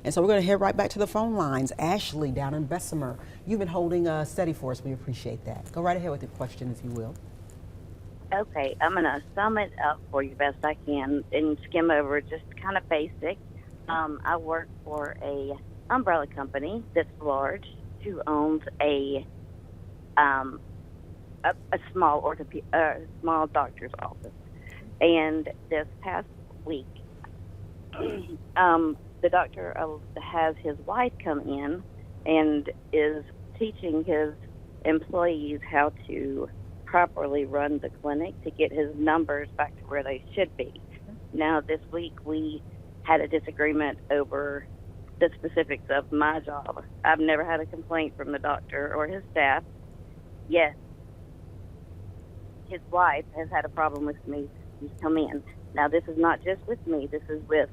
And so we're going to head right back to the phone lines. Ashley down in Bessemer, you've been holding steady for us. We appreciate that. Go right ahead with your question, if you will. Okay, I'm going to sum it up for you best I can and skim over just kind of basic. I work for a umbrella company that's large who owns a small small doctor's office. And this past week, the doctor has his wife come in and is teaching his employees how to properly run the clinic to get his numbers back to where they should be. Now, this week we had a disagreement over the specifics of my job. I've never had a complaint from the doctor or his staff. Yes, his wife has had a problem with me. He's come in. Now, this is not just with me. This is with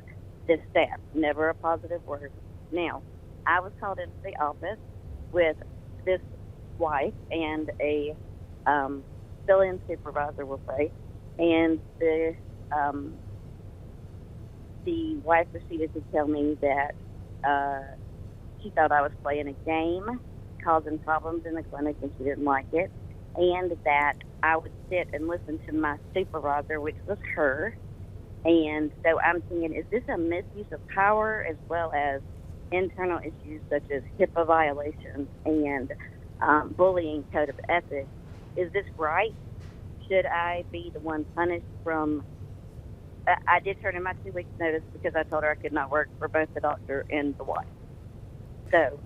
this staff. Never a positive word. Now, I was called into the office with this wife and a fill-in supervisor, we'll say, and the wife proceeded to tell me that she thought I was playing a game, causing problems in the clinic, and she didn't like it, and that I would sit and listen to my supervisor, which was her. And so I'm thinking, is this a misuse of power as well as internal issues such as HIPAA violations and bullying code of ethics? Is this right? Should I be the one punished from... I did turn in my 2 weeks notice because I told her I could not work for both the doctor and the wife. So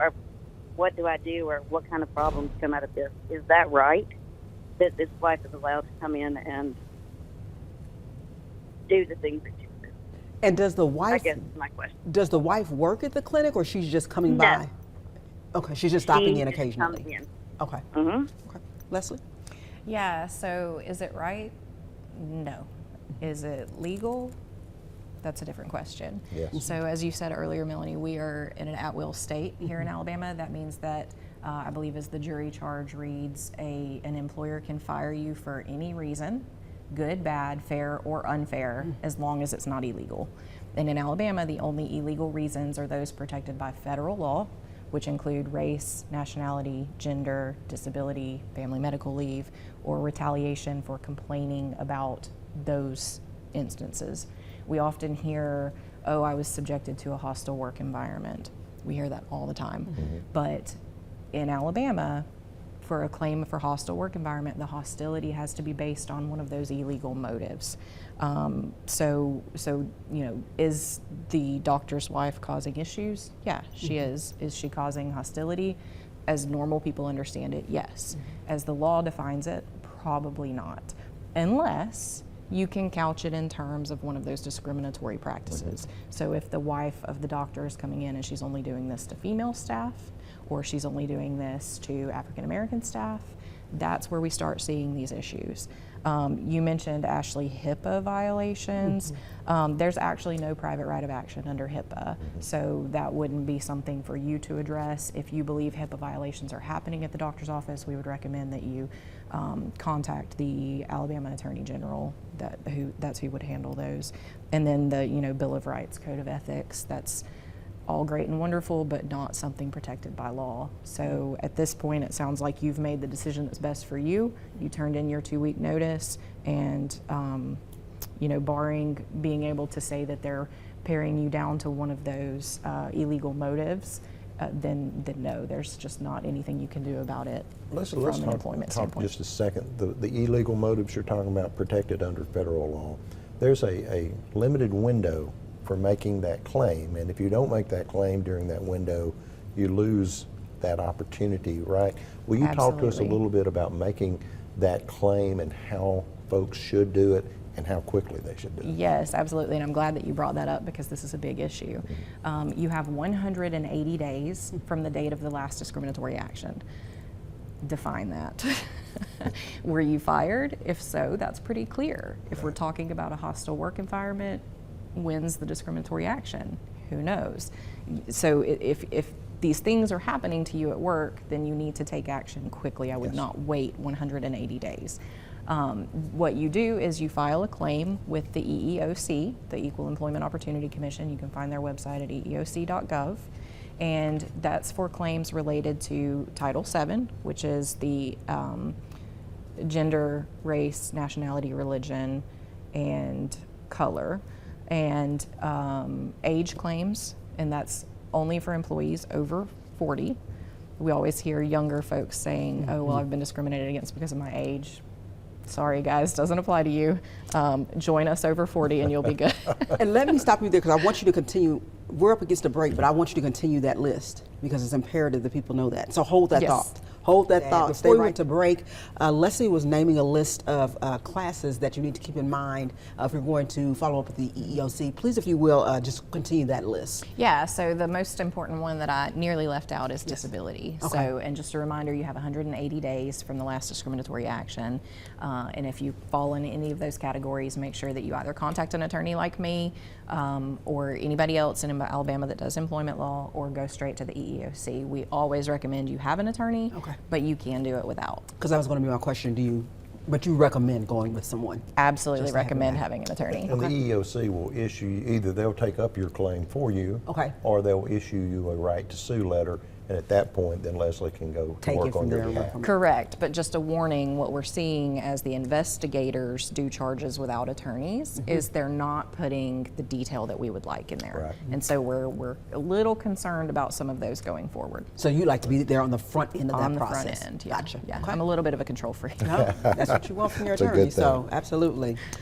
what do I do, or what kind of problems come out of this? Is that right, that this wife is allowed to come in and do the things that she does? And does the wife... I guess is my question. Does the wife work at the clinic, or she's just coming by? Okay, she's just stopping in occasionally. Comes in. Okay. Mm-hmm. Okay. Leslie? Yeah, so is it right? No. Is it legal? That's a different question. Yes. So as you said earlier, Melanie, we are in an at-will state here in Alabama. That means that I believe as the jury charge reads, an employer can fire you for any reason, good, bad, fair, or unfair, as long as it's not illegal. And in Alabama, the only illegal reasons are those protected by federal law, which include race, nationality, gender, disability, family medical leave, or retaliation for complaining about those instances. We often hear, oh, I was subjected to a hostile work environment. We hear that all the time. But in Alabama, for a claim for hostile work environment, the hostility has to be based on one of those illegal motives. So you know, is the doctor's wife causing issues? Yeah, she is. Is she causing hostility? As normal people understand it, yes. As the law defines it, probably not. Unless you can couch it in terms of one of those discriminatory practices. So if the wife of the doctor is coming in and she's only doing this to female staff, or she's only doing this to African American staff, that's where we start seeing these issues. You mentioned, Ashley, HIPAA violations. There's actually no private right of action under HIPAA, so that wouldn't be something for you to address. If you believe HIPAA violations are happening at the doctor's office, we would recommend that you contact the Alabama Attorney General. That's who would handle those. And then the Bill of Rights, Code of Ethics, that's all great and wonderful, but not something protected by law. So at this point, it sounds like you've made the decision that's best for you. You turned in your 2-week notice, and barring being able to say that they're paring you down to one of those illegal motives, then no, there's just not anything you can do about it. Let's from an employment talk standpoint. just a second. The illegal motives you're talking about protected under federal law. There's a limited window for making that claim, and if you don't make that claim during that window, you lose that opportunity, right? Will you talk to us a little bit about making that claim and how folks should do it and how quickly they should do it? Yes, absolutely, and I'm glad that you brought that up because this is a big issue. You have 180 days from the date of the last discriminatory action. Define that. Were you fired? If so, that's pretty clear. If we're talking about a hostile work environment, when's the discriminatory action? Who knows? So if these things are happening to you at work, then you need to take action quickly. I would not wait 180 days. What you do is you file a claim with the EEOC, the Equal Employment Opportunity Commission. You can find their website at eeoc.gov. And that's for claims related to Title VII, which is the gender, race, nationality, religion, and color, and age claims, and that's only for employees over 40. We always hear younger folks saying, oh, well, I've been discriminated against because of my age. Sorry, guys, doesn't apply to you. Join us over 40 and you'll be good. And let me stop you there because I want you to continue. We're up against the break, but I want you to continue that list because it's imperative that people know that. So hold that Yes. thought. Hold that thought. Stay Before we right. went to break, Leslie was naming a list of classes that you need to keep in mind if you're going to follow up with the EEOC. Please, if you will, just continue that list. Yeah, so the most important one that I nearly left out is disability. Okay. So, and just a reminder, you have 180 days from the last discriminatory action. And if you fall in any of those categories, make sure that you either contact an attorney like me or anybody else in Alabama that does employment law, or go straight to the EEOC. We always recommend you have an attorney, Okay. but you can do it without. Because that was going to be my question. But you recommend going with someone? Absolutely Just to have recommend that. having an attorney. And the EEOC will issue, either they'll take up your claim for you, Okay. or they'll issue you a right to sue letter, and at that point, then Leslie can go to Take it work from on your there and work behalf. from Correct, but just a warning, what we're seeing as the investigators do charges without attorneys is they're not putting the detail that we would like in there. Right. And so we're a little concerned about some of those going forward. So you like to be there on the front end of On that the process? front end, yeah. Gotcha. Yeah, Okay. I'm a little bit of a control freak. No, that's what you want from your It's a good attorney. So thing. absolutely.